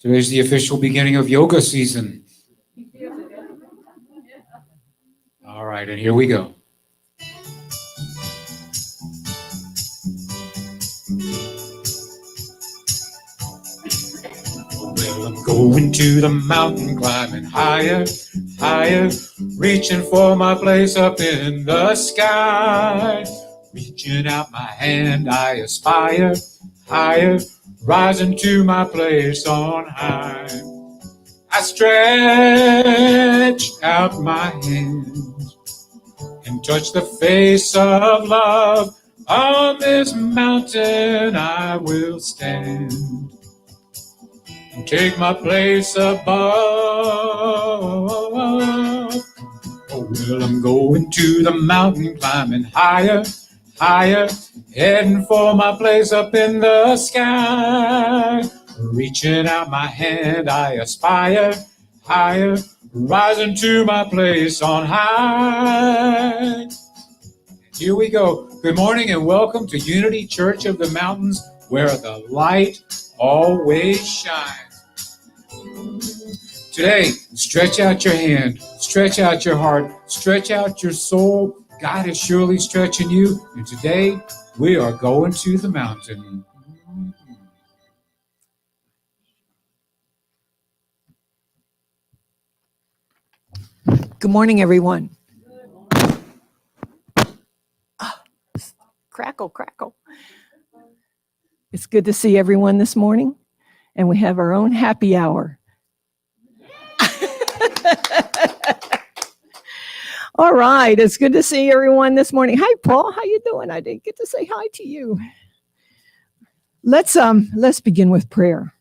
Today's the official beginning of yoga season. All right, and here we go. Well, I'm going to the mountain, climbing higher, higher, reaching for my place up in the sky. Reaching out my hand, I aspire, higher, rising to my place on high. I stretch out my hands and touch the face of love. On this mountain I will stand and take my place above. Oh, well, I'm going to the mountain, climbing higher, higher, heading for my place up in the sky. Reaching out my hand, I aspire, higher, rising to my place on high. Here we go. Good morning and welcome to Unity Church of the Mountains, where the light always shines. Today, stretch out your hand, stretch out your heart, stretch out your soul. God is surely stretching you, and today we are going to the mountain. Good morning, everyone. Crackle, crackle. It's good to see everyone this morning, and we have our own happy hour. All right, it's good to see everyone this morning. Hi, Paul. How you doing? I didn't get to say hi to you. Let's begin with prayer.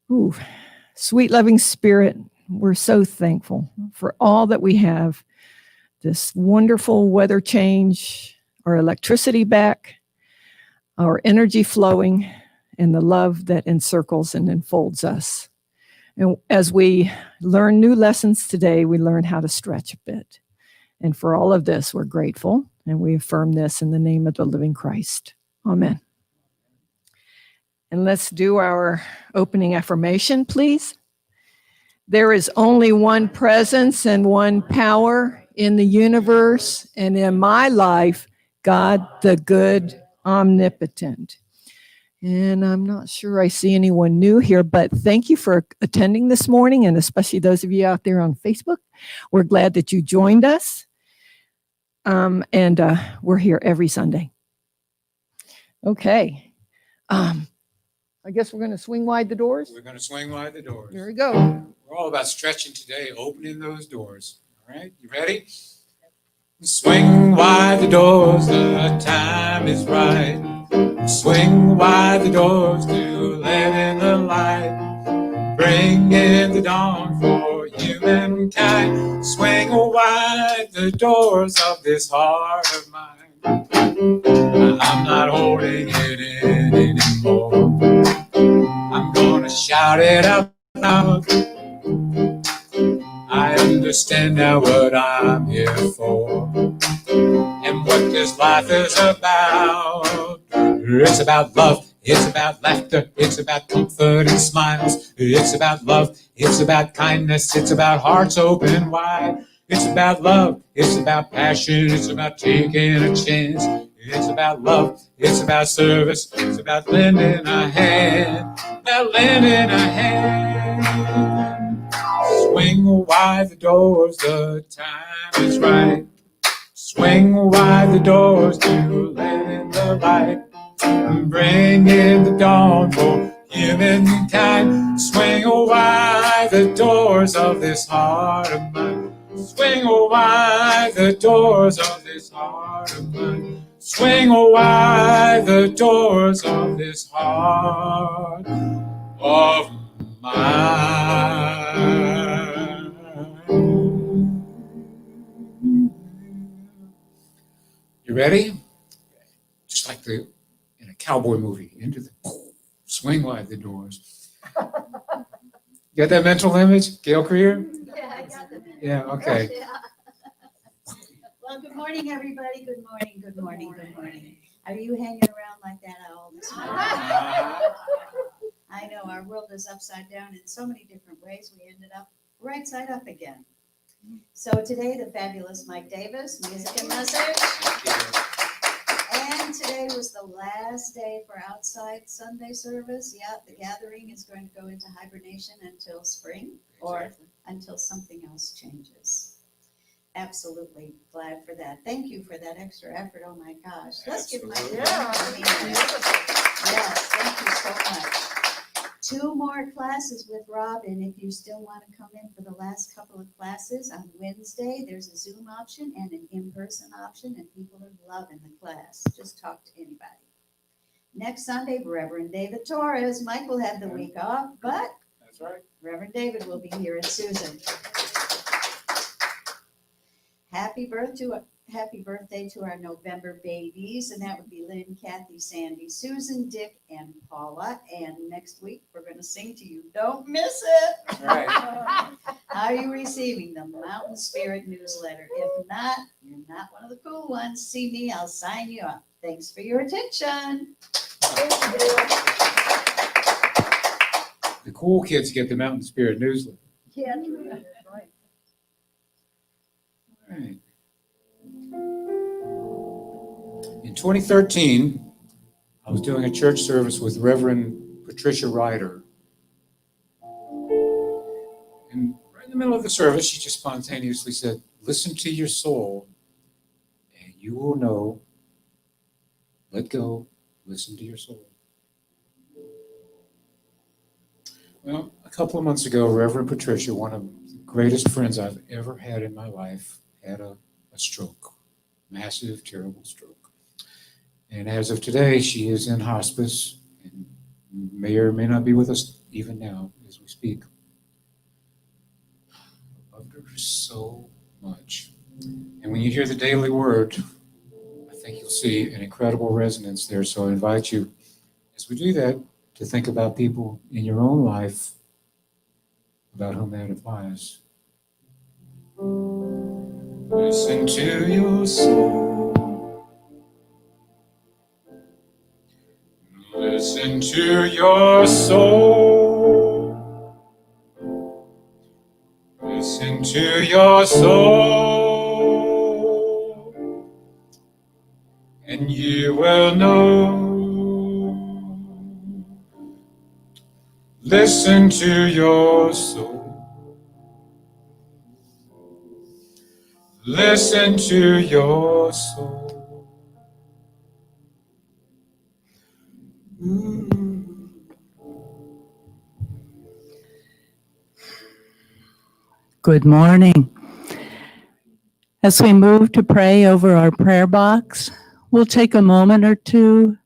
Ooh, sweet, loving Spirit, we're so thankful for all that we have. This wonderful weather change, our electricity back, our energy flowing, and the love that encircles and enfolds us. And as we learn new lessons today, we learn how to stretch a bit. And for all of this, we're grateful, and we affirm this in the name of the living Christ. Amen. And let's do our opening affirmation, please. There is only one presence and one power in the universe and in my life, God, the good, omnipotent. And I'm not sure I see anyone new here, but thank you for attending this morning, and especially those of you out there on Facebook. We're glad that you joined us, and we're here every Sunday. Okay. I guess we're going to swing wide the doors. We're going to swing wide the doors. Here we go. We're all about stretching today, opening those doors. All right, you ready? Swing wide the doors, the time is right. Swing wide the doors to let in the light. Bring in the dawn for humankind. Swing wide the doors of this heart of mine. I'm not holding it in anymore. I'm gonna shout it out loud. I understand now what I'm here for, and what this life is about. It's about love, it's about laughter, it's about comfort and smiles. It's about love, it's about kindness, it's about hearts open wide. It's about love, it's about passion, it's about taking a chance. It's about love, it's about service, it's about lending a hand, about lending a hand. Swing wide the doors, the time is right. Swing wide the doors to let in the light. Bring in the dawn for humankind. Swing wide the doors of this heart of mine. Swing wide the doors of this heart of mine. Swing wide the doors of this heart of mine. You ready? Just like in a cowboy movie, into the swing wide the doors. Get that mental image, Gail Creer? Yeah, I got the minute. Yeah, okay. Yeah. Well, good morning, everybody. Good morning, good morning, good morning. Are you hanging around like that all this morning? I our world is upside down in so many different ways. We ended up right side up again. So today, the fabulous Mike Davis, music and message. And today was the last day for outside Sunday service. Yeah, the gathering is going to go into hibernation until spring or until something else changes. Absolutely glad for that. Thank you for that extra effort. Oh my gosh. Let's give my Yes, thank you so much. 2 more classes with Robin. If you still want to come in for the last couple of classes on Wednesday, there's a Zoom option and an in-person option, and people are loving the class. Just talk to anybody. Next Sunday, Reverend David Torres. Mike will have the week off, but That's right. Reverend David will be here, and Susan. Happy birthday to our November babies, and that would be Lynn, Kathy, Sandy, Susan, Dick, and Paula. And next week, we're going to sing to you. Don't miss it. Right. How are you receiving the Mountain Spirit newsletter? If not, you're not one of the cool ones. See me, I'll sign you up. Thanks for your attention. The cool kids get the Mountain Spirit newsletter. Yeah. Right. In 2013, I was doing a church service with Reverend Patricia Ryder. And right in the middle of the service, she just spontaneously said, "Listen to your soul, and you will know. Let go, listen to your soul." Well, a couple of months ago, Reverend Patricia, one of the greatest friends I've ever had in my life, had a stroke, massive, terrible stroke. And as of today, she is in hospice and may or may not be with us even now as we speak. I loved her so much. And when you hear the daily word, I think you'll see an incredible resonance there. So I invite you, as we do that, to think about people in your own life about whom that applies. Listen to your soul. Listen to your soul. Listen to your soul. And you will know. Listen to your soul. Listen to your soul. Good morning. As we move to pray over our prayer box, we'll take a moment or two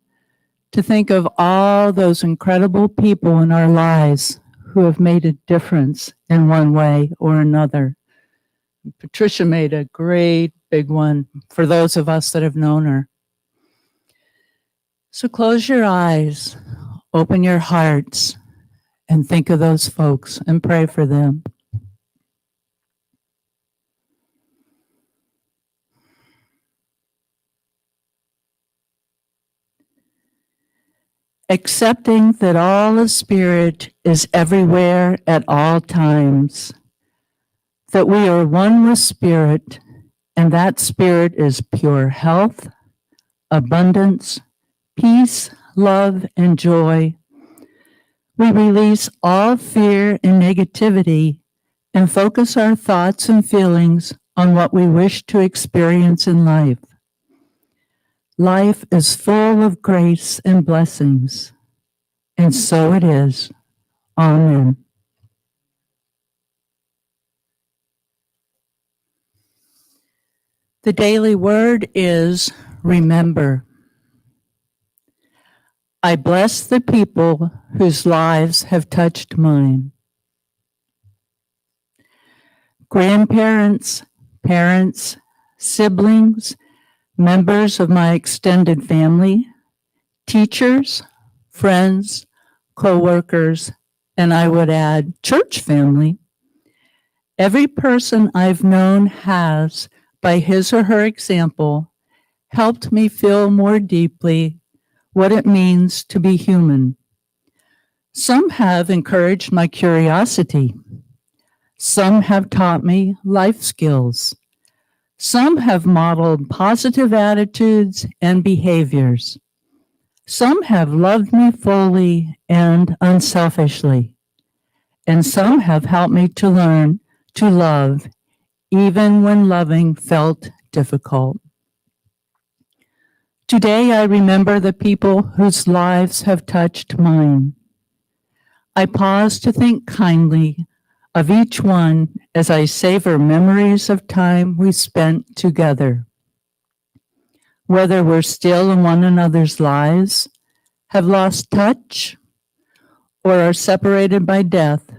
to think of all those incredible people in our lives who have made a difference in one way or another. Patricia made a great big one for those of us that have known her. So close your eyes, open your hearts, and think of those folks and pray for them. Accepting that all of Spirit is everywhere at all times, that we are one with Spirit, and that Spirit is pure health, abundance, peace, love, and joy. We release all fear and negativity and focus our thoughts and feelings on what we wish to experience in life. Life is full of grace and blessings, and so it is. Amen. The daily word is remember. I bless the people whose lives have touched mine. Grandparents, parents, siblings, members of my extended family, teachers, friends, co-workers, and I would add church family. Every person I've known has, by his or her example, helped me feel more deeply what it means to be human. Some have encouraged my curiosity. Some have taught me life skills. Some have modeled positive attitudes and behaviors. Some have loved me fully and unselfishly. And some have helped me to learn to love even when loving felt difficult. Today, I remember the people whose lives have touched mine. I pause to think kindly of each one as I savor memories of time we spent together. Whether we're still in one another's lives, have lost touch, or are separated by death,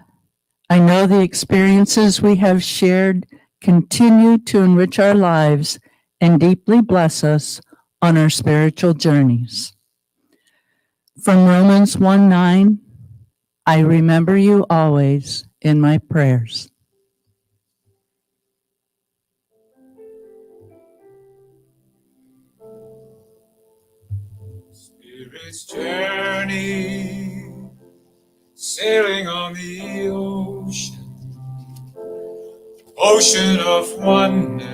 I know the experiences we have shared continue to enrich our lives and deeply bless us on our spiritual journeys. From Romans 1:9, I remember you always in my prayers. Spirit's journey, sailing on the ocean of oneness,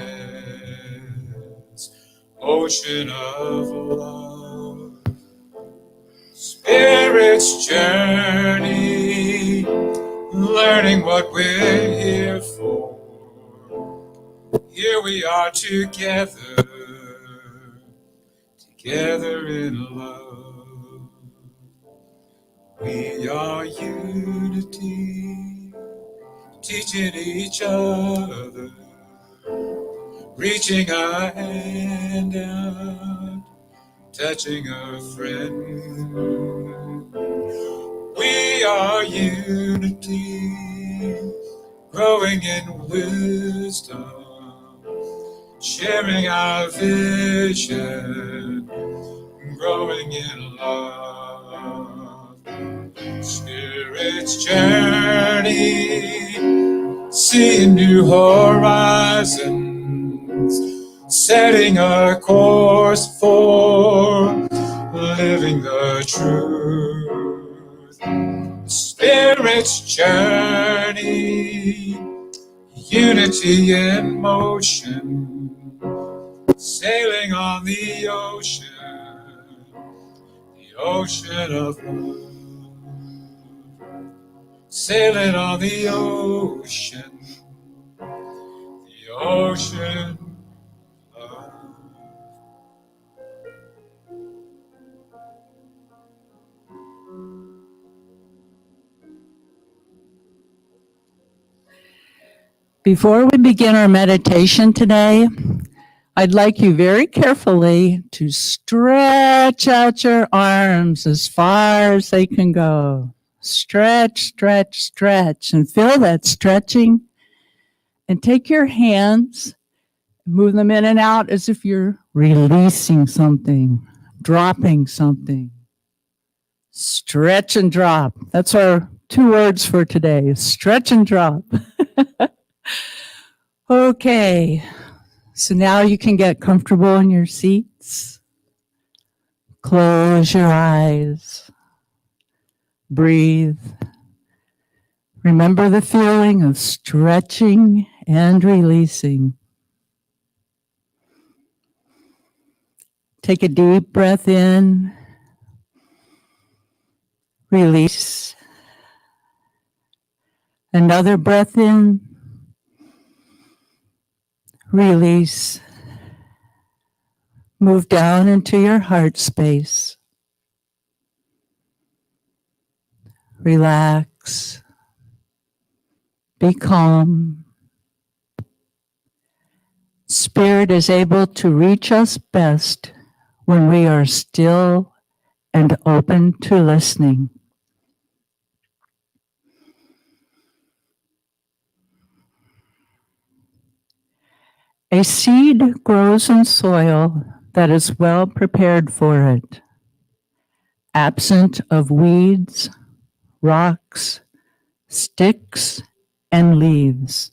ocean of love. Spirit's journey, learning what we're here for. Here we are together in love. We are unity, teaching each other, reaching a hand out, touching a friend. We are unity, growing in wisdom, sharing our vision, growing in love. Spirit's journey, seeing new horizons, setting a course for living the truth. Spirit's journey, unity in motion, sailing on the ocean of love. Sailing on the ocean of love. Before we begin our meditation today, I'd like you very carefully to stretch out your arms as far as they can go. Stretch, stretch, stretch, and feel that stretching. And take your hands, move them in and out as if you're releasing something, dropping something. Stretch and drop. That's our 2 words for today, stretch and drop. Okay, so now you can get comfortable in your seats. Close your eyes. Breathe. Remember the feeling of stretching and releasing. Take a deep breath in. Release. Another breath in. Release. Move down into your heart space. Relax. Be calm. Spirit is able to reach us best when we are still and open to listening. A seed grows in soil that is well prepared for it, absent of weeds, rocks, sticks, and leaves.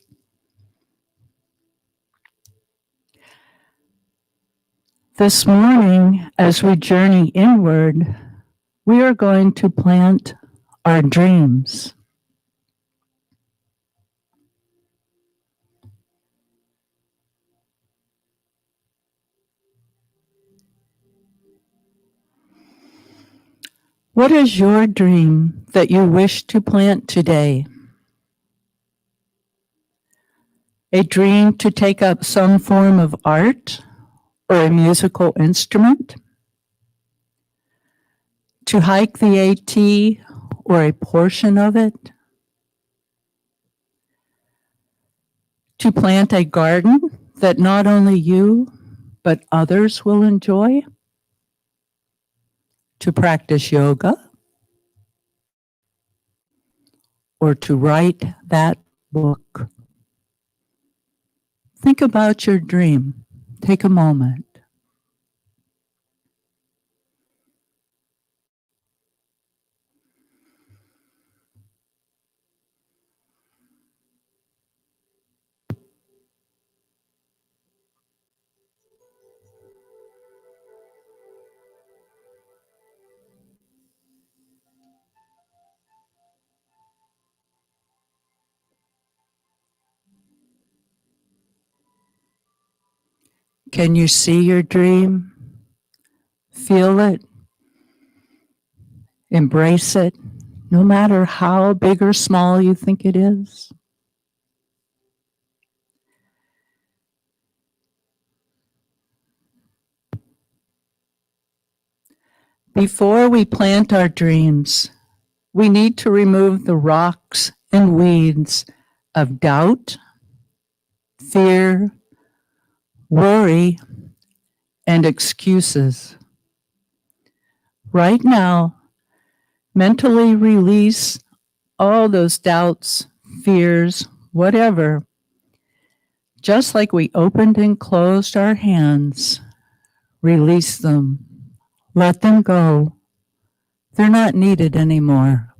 This morning, as we journey inward, we are going to plant our dreams. What is your dream that you wish to plant today? A dream to take up some form of art or a musical instrument? To hike the AT or a portion of it? To plant a garden that not only you, but others will enjoy? To practice yoga? Or to write that book? Think about your dream. Take a moment. Can you see your dream? Feel it? Embrace it, no matter how big or small you think it is? Before we plant our dreams, we need to remove the rocks and weeds of doubt, fear, worry, and excuses. Right now, mentally release all those doubts, fears, whatever, just like we opened and closed our hands. Release them. Let them go. They're not needed anymore.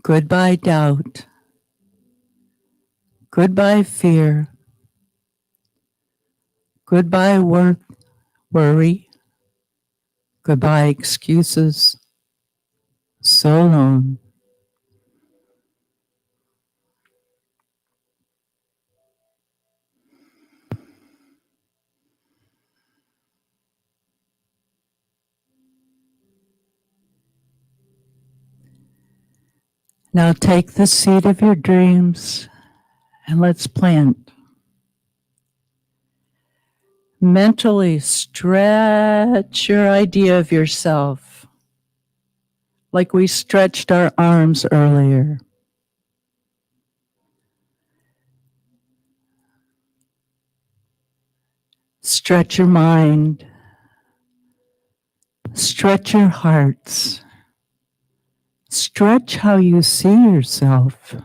Goodbye, doubt. Goodbye, fear. Goodbye, worry. Goodbye, excuses. So long. Now take the seed of your dreams and let's plant. Mentally stretch your idea of yourself like we stretched our arms earlier. Stretch your mind. Stretch your hearts. Stretch how you see yourself.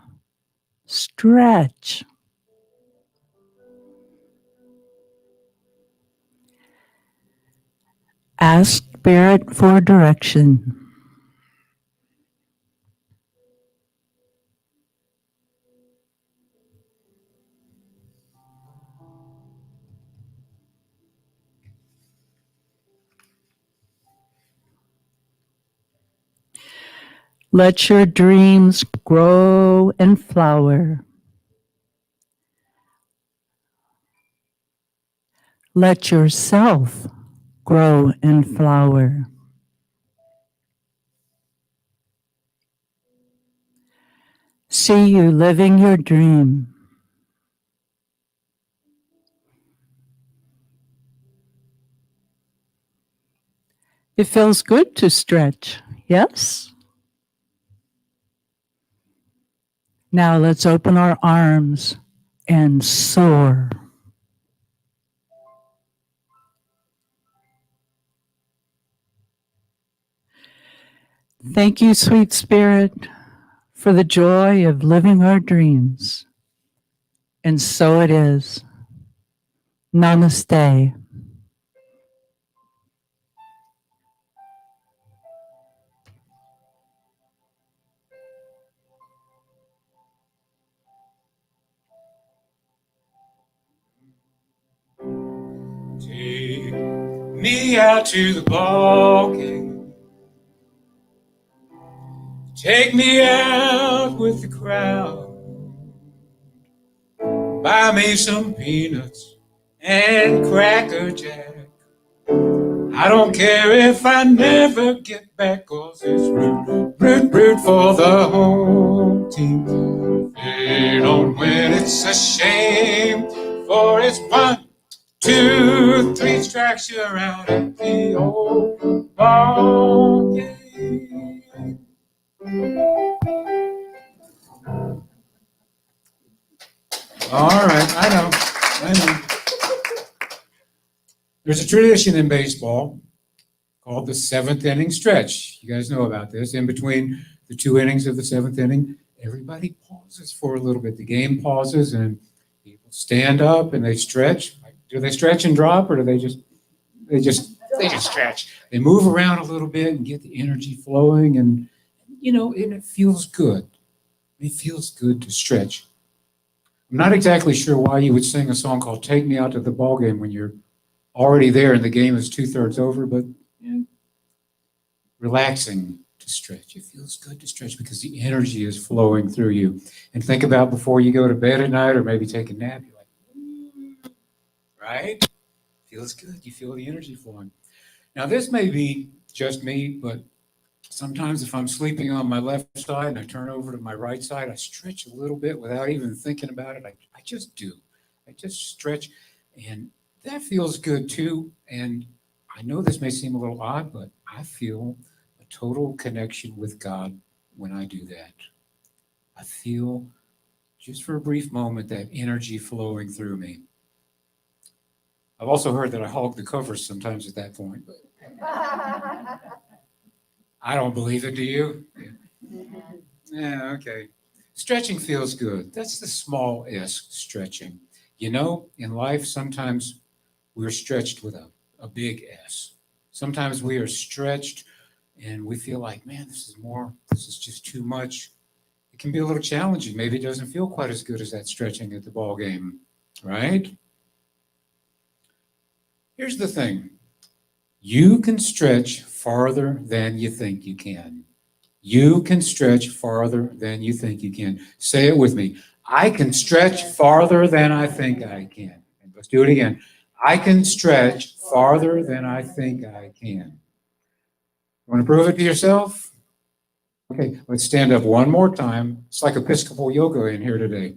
Stretch. Ask Spirit for direction. Let your dreams grow and flower. Let yourself grow and flower. See you living your dream. It feels good to stretch, yes? Now let's open our arms and soar. Thank you, sweet spirit, for the joy of living our dreams. And so it is. Namaste. me out to the ball game. Take me out with the crowd. Buy me some peanuts and Cracker Jack. I don't care if I never get back, 'cause it's root for the home team. They don't win, it's a shame, for it's 1, 2, 3 strikes, you're out at the old ball game. All right, I know. There's a tradition in baseball called the 7th inning stretch. You guys know about this. In between the 2 innings of the 7th inning, everybody pauses for a little bit. The game pauses and people stand up and they stretch. Do they stretch and drop, or do they just stretch? They move around a little bit and get the energy flowing, and and it feels good. It feels good to stretch. I'm not exactly sure why you would sing a song called "Take Me Out to the Ball Game" when you're already there and the game is 2/3 over, but relaxing to stretch. It feels good to stretch because the energy is flowing through you. And think about before you go to bed at night or maybe take a nap, you're like, right? Feels good. You feel the energy flowing. Now, this may be just me, but sometimes if I'm sleeping on my left side and I turn over to my right side, I stretch a little bit without even thinking about it. I just do. I just stretch, and that feels good too. And I know this may seem a little odd, but I feel a total connection with God when I do that. I feel, just for a brief moment, that energy flowing through me. I've also heard that I hog the covers sometimes at that point, but I don't believe it. Do you? Yeah, okay. Stretching feels good. That's the small s stretching. In life, sometimes we're stretched with a big S. Sometimes we are stretched and we feel like, man, this is just too much. It can be a little challenging. Maybe it doesn't feel quite as good as that stretching at the ball game, right? Here's the thing. You can stretch farther than you think you can. You can stretch farther than you think you can. Say it with me. I can stretch farther than I think I can. And let's do it again. I can stretch farther than I think I can. Want to prove it to yourself? Okay, let's stand up one more time. It's like Episcopal yoga in here today.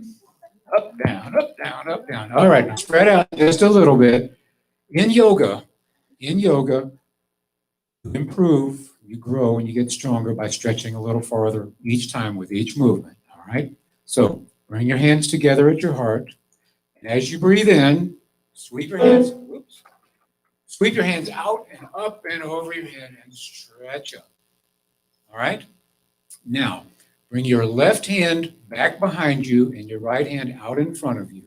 Up, down, up, down, up, down. All right, now spread out just a little bit. In yoga, you improve, you grow, and you get stronger by stretching a little farther each time with each movement. All right? So bring your hands together at your heart. And as you breathe in, sweep your hands. Sweep your hands out and up and over your head and stretch up. All right? Now, bring your left hand back behind you and your right hand out in front of you,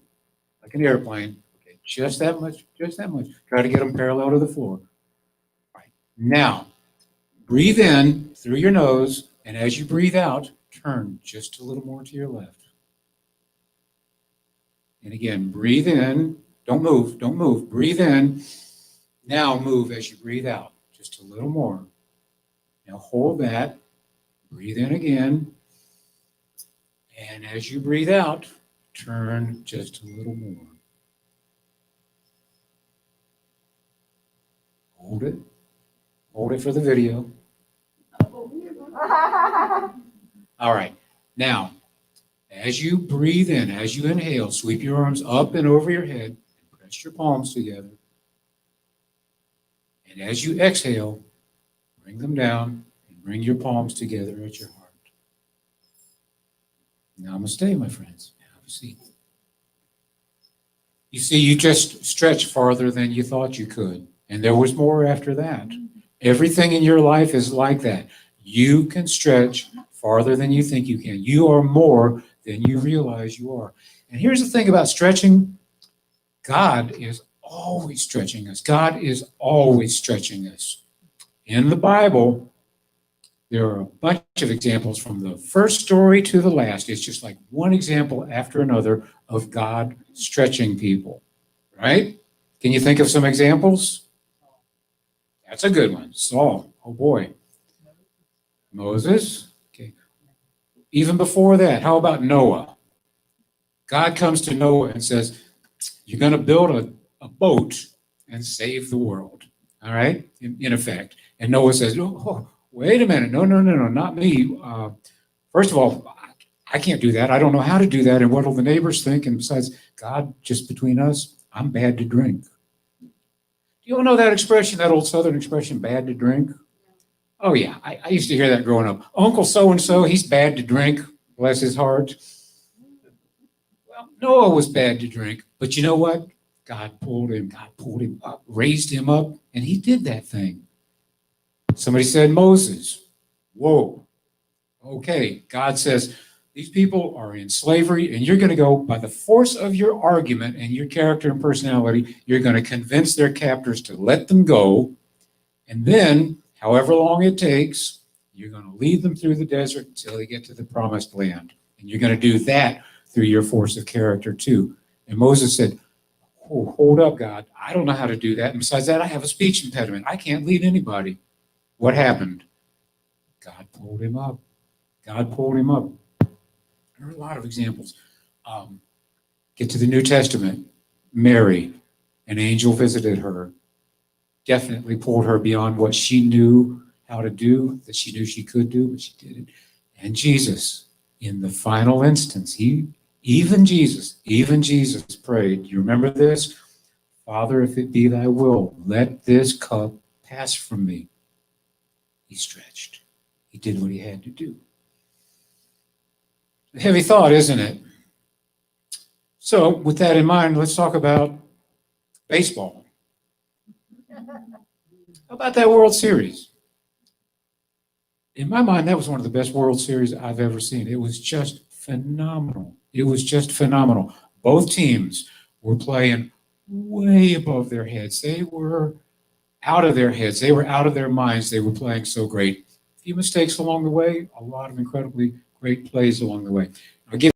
like an airplane. Okay, just that much, just that much. Try to get them parallel to the floor. All right. Now, breathe in through your nose, and as you breathe out, turn just a little more to your left. And again, breathe in. Don't move, don't move. Breathe in. Now move as you breathe out, just a little more. Now hold that. Breathe in again. And as you breathe out, turn just a little more. Hold it. Hold it for the video. All right. Now, as you breathe in, as you inhale, sweep your arms up and over your head and press your palms together. And as you exhale, bring them down and bring your palms together at your heart. Namaste, my friends. Have a seat. You see, you just stretched farther than you thought you could. And there was more after that. Everything in your life is like that. You can stretch farther than you think you can. You are more than you realize you are. And here's the thing about stretching. God is always stretching us. God is always stretching us. In the Bible, there are a bunch of examples from the first story to the last. It's just like one example after another of God stretching people, right? Can you think of some examples? That's a good one. Saul. Oh boy. Moses. Okay. Even before that, how about Noah? God comes to Noah and says, you're going to build a boat and save the world. All right, in effect. And Noah says, oh, wait a minute. No, no, no, no, not me. First of all, I can't do that. I don't know how to do that. And what will the neighbors think? And besides, God, just between us, I'm bad to drink. Do you all know that expression, that old Southern expression, bad to drink? Oh, yeah. I used to hear that growing up. Uncle so and so, he's bad to drink. Bless his heart. Well, Noah was bad to drink, but you know what? God pulled him up, raised him up, and he did that thing. Somebody said Moses. Whoa. Okay. God says, these people are in slavery, and you're going to go by the force of your argument and your character and personality, you're going to convince their captors to let them go. And then, however long it takes, you're going to lead them through the desert until they get to the promised land. And you're going to do that through your force of character, too. And Moses said, oh, hold up, God. I don't know how to do that. And besides that, I have a speech impediment. I can't lead anybody. What happened? God pulled him up. God pulled him up. There are a lot of examples. Get to the New Testament. Mary, an angel visited her, definitely pulled her beyond what she knew how to do, that she knew she could do, but she didn't. And Jesus, in the final instance, even Jesus prayed. You remember this? Father, if it be thy will, let this cup pass from me. He stretched. He did what he had to do. A heavy thought, isn't it? So, with that in mind, let's talk about baseball. How about that World Series? In my mind, that was one of the best World Series I've ever seen. It was just phenomenal. It was just phenomenal. Both teams were playing way above their heads. They were out of their heads. They were out of their minds. They were playing so great. A few mistakes along the way, a lot of incredibly great plays along the way. I'll give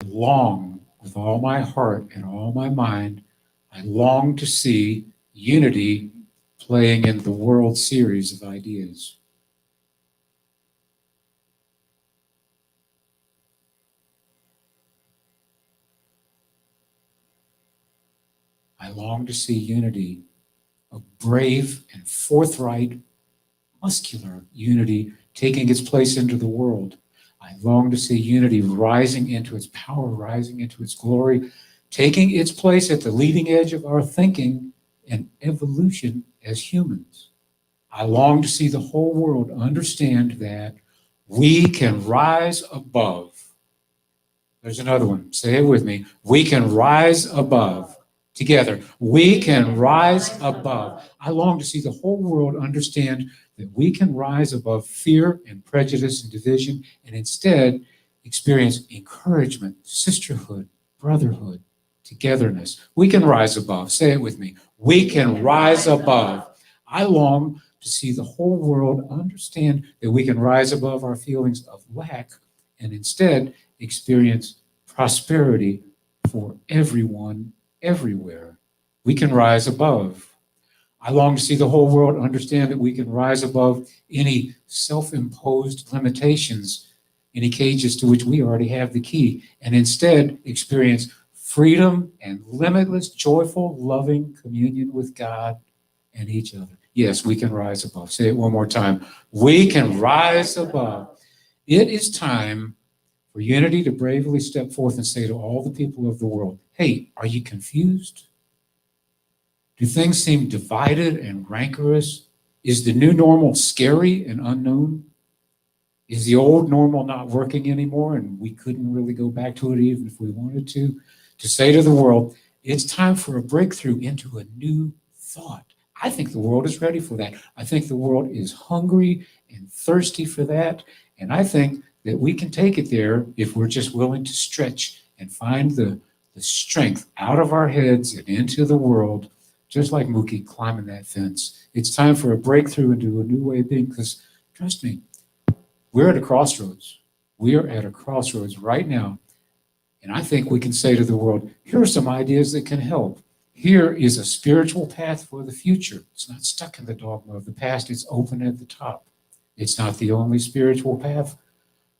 long with all my heart and all my mind, I long to see unity playing in the World Series of ideas. I long to see unity, a brave and forthright, muscular unity taking its place into the world. I long to see unity rising into its power, rising into its glory, taking its place at the leading edge of our thinking and evolution as humans. I long to see the whole world understand that we can rise above. There's another one. Say it with me. We can rise above. Together, we can rise above. I long to see the whole world understand that we can rise above fear and prejudice and division and instead experience encouragement, sisterhood, brotherhood, togetherness. We can rise above. Say it with me. We can rise above. I long to see the whole world understand that we can rise above our feelings of lack and instead experience prosperity for everyone, everywhere. We can rise above. I long to see the whole world understand that we can rise above any self-imposed limitations, any cages to which we already have the key, and instead experience freedom and limitless, joyful, loving communion with God and each other. Yes, we can rise above. Say it one more time. We can rise above. It is time for unity to bravely step forth and say to all the people of the world, hey, are you confused? Do things seem divided and rancorous? Is the new normal scary and unknown? Is the old normal not working anymore and we couldn't really go back to it even if we wanted to? To say to the world, it's time for a breakthrough into a new thought. I think the world is ready for that. I think the world is hungry and thirsty for that. And I think that we can take it there if we're just willing to stretch and find the strength out of our heads and into the world, just like Mookie climbing that fence. It's time for a breakthrough into a new way of being, because trust me, we're at a crossroads. We are at a crossroads right now. And I think we can say to the world, here are some ideas that can help. Here is a spiritual path for the future. It's not stuck in the dogma of the past. It's open at the top. It's not the only spiritual path,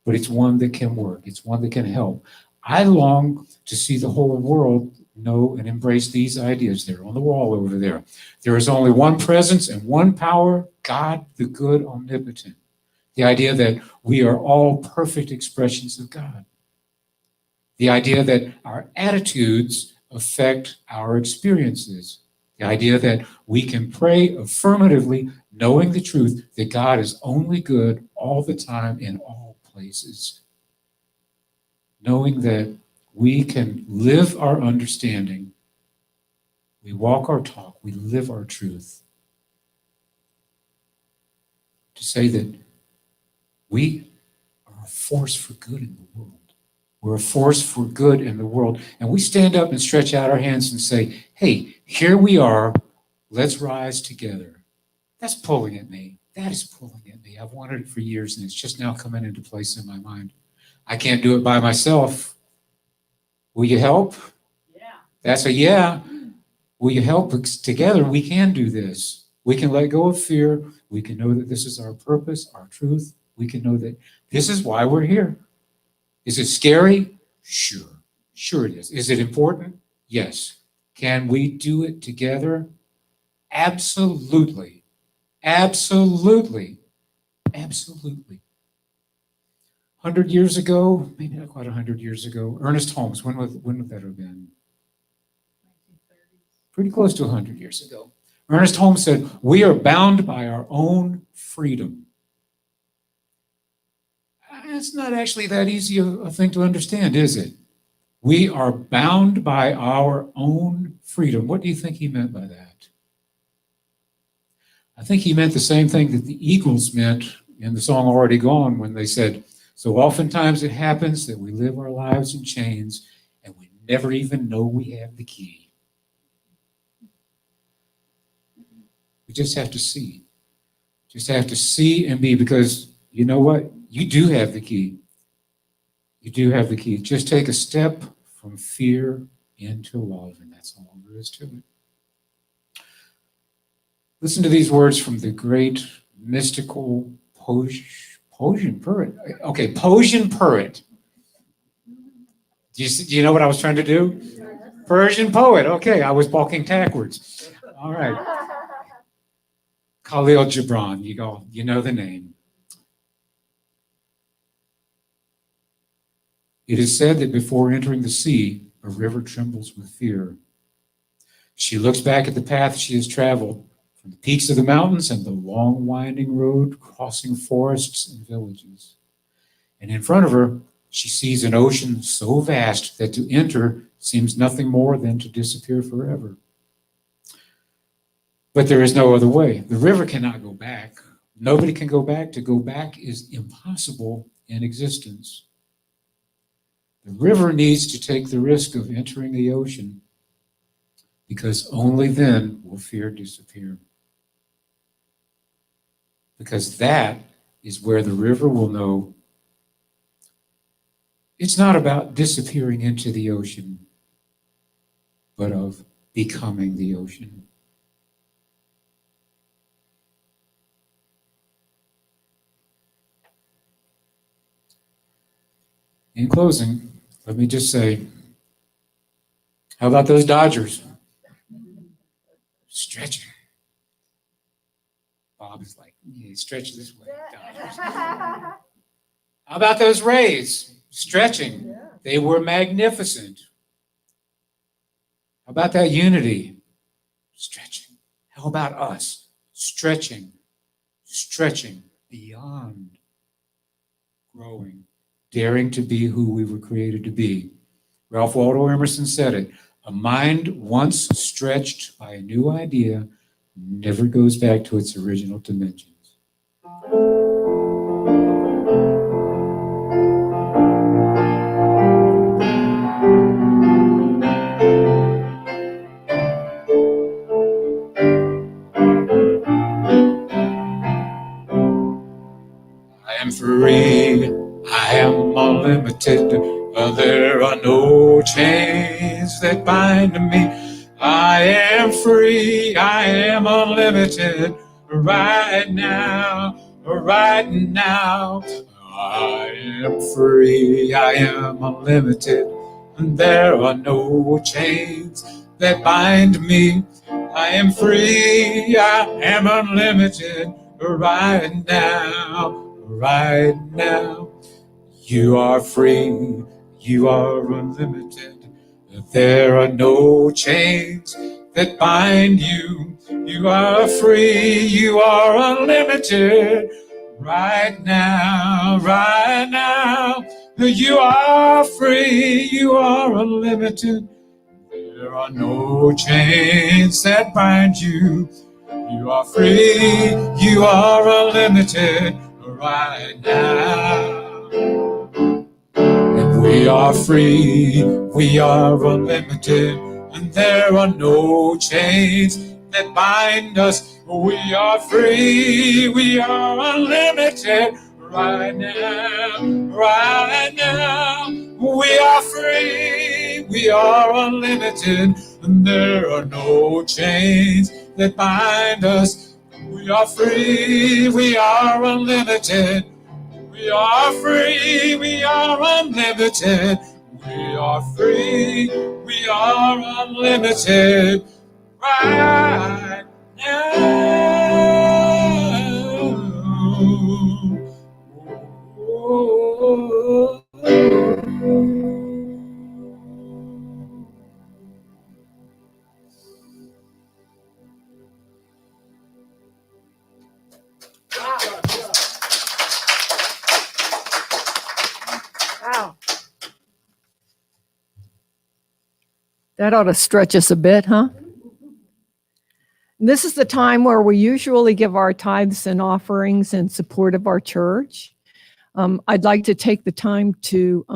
but it's one that can work. It's one that can help. I long to see the whole world know and embrace these ideas. They're on the wall over there. There is only one presence and one power, God, the good, omnipotent. The idea that we are all perfect expressions of God. The idea that our attitudes affect our experiences. The idea that we can pray affirmatively, knowing the truth that God is only good all the time in all places. Knowing that we can live our understanding, we walk our talk, we live our truth. To say that we are a force for good in the world. We're a force for good in the world. And we stand up and stretch out our hands and say, hey, here we are. Let's rise together. That's pulling at me. That is pulling at me. I've wanted it for years, and it's just now coming into place in my mind. I can't do it by myself. Will you help? Yeah. That's a yeah. Will you help? Together, we can do this. We can let go of fear. We can know that this is our purpose, our truth. We can know that this is why we're here. Is it scary? Sure. Sure it is. Is it important? Yes. Can we do it together? Absolutely. Absolutely. Absolutely. 100 years ago, maybe not quite 100 years ago, Ernest Holmes, when would that have been? Pretty close to 100 years ago. Ernest Holmes said, we are bound by our own freedom. It's not actually that easy a thing to understand, is it? We are bound by our own freedom. What do you think he meant by that? I think he meant the same thing that the Eagles meant in the song Already Gone when they said, so oftentimes it happens that we live our lives in chains and we never even know we have the key. We just have to see. Just have to see and be, because you know what? You do have the key. You do have the key. Just take a step from fear into love, and that's all there is to it. Listen to these words from the great mystical Persian poet. Okay, Persian poet. Do you know what I was trying to do? Persian poet. Okay, I was walking backwards. All right. Khalil Gibran. You know the name. It is said that before entering the sea, a river trembles with fear. She looks back at the path she has traveled, from the peaks of the mountains and the long winding road crossing forests and villages. And in front of her, she sees an ocean so vast that to enter seems nothing more than to disappear forever. But there is no other way. The river cannot go back. Nobody can go back. To go back is impossible in existence. The river needs to take the risk of entering the ocean, because only then will fear disappear. Because that is where the river will know it's not about disappearing into the ocean, but of becoming the ocean. In closing, let me just say, how about those Dodgers? Stretching. Bob is like, yeah, stretch this way, Dodgers. How about those Rays? Stretching. They were magnificent. How about that unity? Stretching. How about us? Stretching beyond, growing, daring to be who we were created to be. Ralph Waldo Emerson said it, a mind once stretched by a new idea never goes back to its original dimensions. I am free, I am unlimited, there are no chains that bind me. I am free, I am unlimited, right now, right now. I am free, I am unlimited, and there are no chains that bind me. I am free, I am unlimited, right now. Right now, you are free, you are unlimited. There are no chains that bind you. You are free, you are unlimited. Right now, right now, you are free, you are unlimited. There are no chains that bind you. You are free, you are unlimited. Right now, and we are free, we are unlimited, and there are no chains that bind us. We are free, we are unlimited. Right now, right now, we are free, we are unlimited, and there are no chains that bind us. We are free, we are unlimited. We are free, we are unlimited. We are free, we are unlimited. Right now. Wow. That ought to stretch us a bit, huh? This is the time where we usually give our tithes and offerings in support of our church. I'd like to take the time to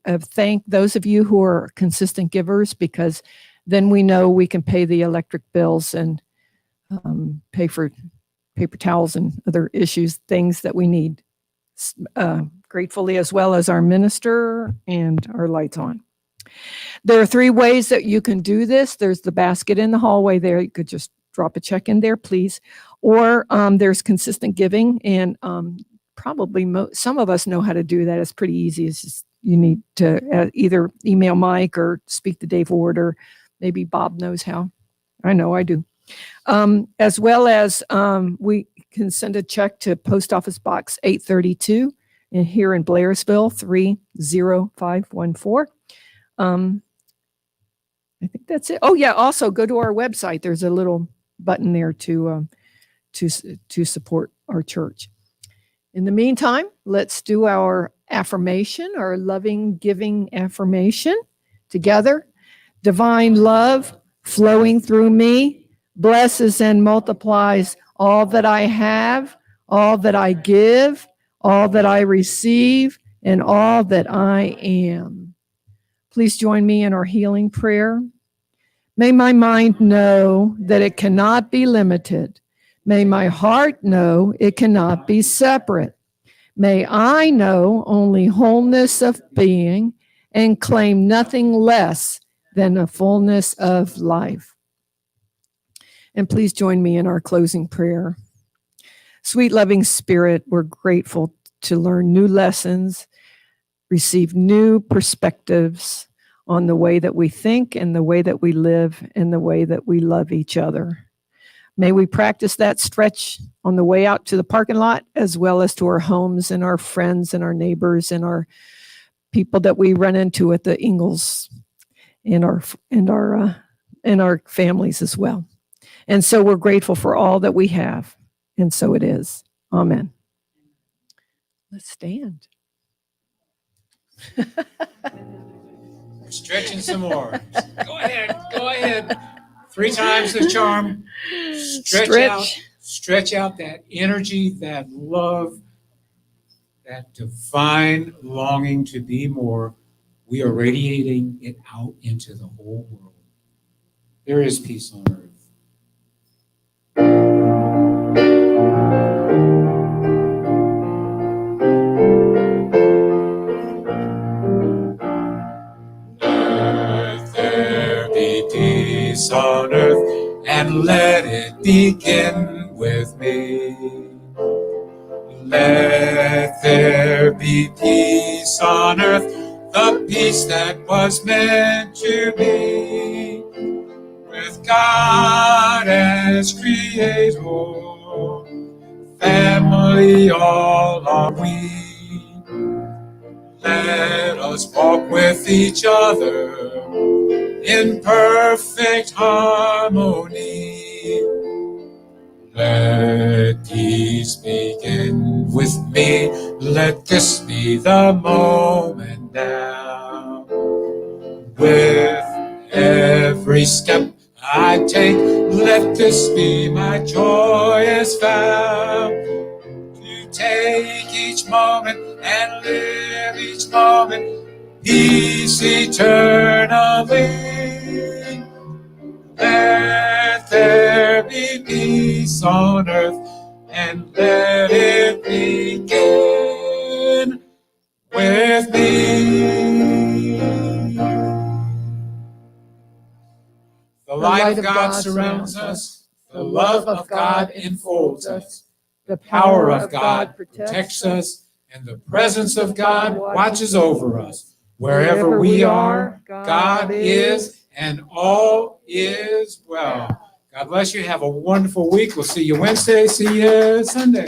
thank those of you who are consistent givers, because then we know we can pay the electric bills and pay for paper towels and other things that we need. gratefully, as well as our minister and our lights on. There are 3 ways that you can do this. There's the basket in the hallway there. You could just drop a check in there, please. Or there's consistent giving, and probably some of us know how to do that. It's pretty easy. It's just you need to either email Mike or speak to Dave Ward, or maybe Bob knows how. I know I do. As well as we can send a check to Post Office Box 832 here in Blairsville, 30514. I think that's it. Oh yeah, also go to our website. There's a little button there to support our church. In the meantime, let's do our affirmation, our loving giving affirmation together. Divine love flowing through me blesses and multiplies all that I have, all that I give, all that I receive, and all that I am. Please join me in our healing prayer. May my mind know that it cannot be limited. May my heart know it cannot be separate. May I know only wholeness of being and claim nothing less than a fullness of life. And please join me in our closing prayer. Sweet loving Spirit, we're grateful to learn new lessons, receive new perspectives on the way that we think and the way that we live and the way that we love each other. May we practice that stretch on the way out to the parking lot, as well as to our homes and our friends and our neighbors and our people that we run into at the Ingalls and our families as well. And so we're grateful for all that we have. And so it is. Amen. Let's stand. Stretching some more. Go ahead. 3 times the charm. Stretch out that energy, that love, that divine longing to be more. We are radiating it out into the whole world. There is peace on earth. Let there be peace on earth, and let it begin with me. Let there be peace on earth, the peace that was meant to be. With God as creator, family all are we. Let us walk with each other in perfect harmony. Let peace begin with me. Let this be the moment now. With every step I take, let this be my joyous vow. To take each moment and live each moment, peace eternally. Let there be peace on earth, and let it begin with me. The light of God surrounds us. The love of God enfolds us. The power of God protects us, and the presence of God watches over us. Wherever we are, God is, and all is well. God bless you. Have a wonderful week. We'll see you Wednesday. See you Sunday.